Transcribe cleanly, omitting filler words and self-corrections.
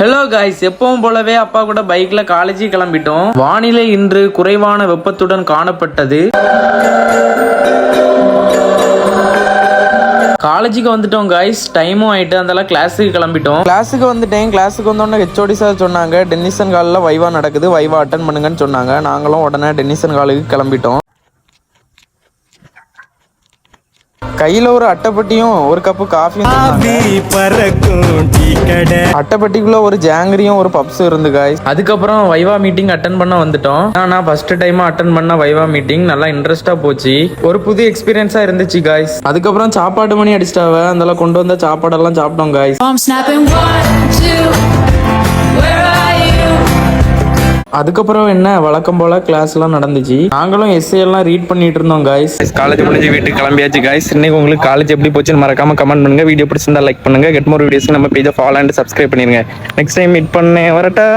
Hello guys, எப்பவும் போலவே அப்பா கூட பைக்ல காலேஜ் கிளம்பிட்டோம். வானிலை இன்று குறைவான வெப்பத்துடன் காணப்பட்டது. காலேஜுக்கு வந்துட்டோம் காய்ஸ், டைமும் ஆயிட்டு. அதனால கிளாஸுக்கு கிளம்பிட்டோம். கிளாஸுக்கு வந்துட்டேன். கிளாஸுக்கு வந்தோடனே ஹெச்ஓடி சார் சொன்னாங்க, டென்னிசன் காலில் வைவா நடக்குது, வைவா அட்டன் பண்ணுங்கன்னு சொன்னாங்க. நாங்களும் உடனே டென்னிசன் காலுக்கு கிளம்பிட்டோம். கையில ஒரு அட்டைப்பட்டியும் ஒரு கப்பு காஃபியும், அட்டைப்பட்டிக்குள்ள ஒரு ஜாங்கிரியும் ஒரு பப்ஸும் இருந்து காய்ஸ். அதுக்கப்புறம் வைவா மீட்டிங் அட்டன் பண்ண வந்துட்டோம். நான் ஃபர்ஸ்ட் டைமா அட்டன் பண்ண வைவா மீட்டிங் நல்லா இன்ட்ரெஸ்டா போச்சு. ஒரு புது எக்ஸ்பீரியன்ஸா இருந்துச்சு காய்ஸ். அதுக்கப்புறம் சாப்பாடு மணி அடிச்சிட்டாவ, அதெல்லாம் கொண்டு வந்த சாப்பாடெல்லாம் சாப்பிட்டோம் காய்ஸ். அதுக்கப்புறம் என்ன, வழக்கம் போல கிளாஸ் எல்லாம் நடந்துச்சு. நாங்களும் எஸ்ஏ எல்லாம் ரீட் பண்ணிட்டு இருந்தோம் காய்ஸ். காலேஜ் முடிஞ்சு வீட்டுக்கு கிளம்பியாச்சு காய்ஸ். இன்னைக்கு உங்களுக்கு காலேஜ் எப்படி போச்சுன்னு மறக்காம கமெண்ட் பண்ணுங்க. வீடியோ பிடிச்சிருந்தா லைக் பண்ணுங்க. கெட் மோர் வீடியோஸ் நம்ம பேஜை ஃபாலோ அண்ட் சப்ஸ்கிரைப் பண்ணிருங்க. நெக்ஸ்ட் டைம் மீட் பண்ணேன், வரட்டா.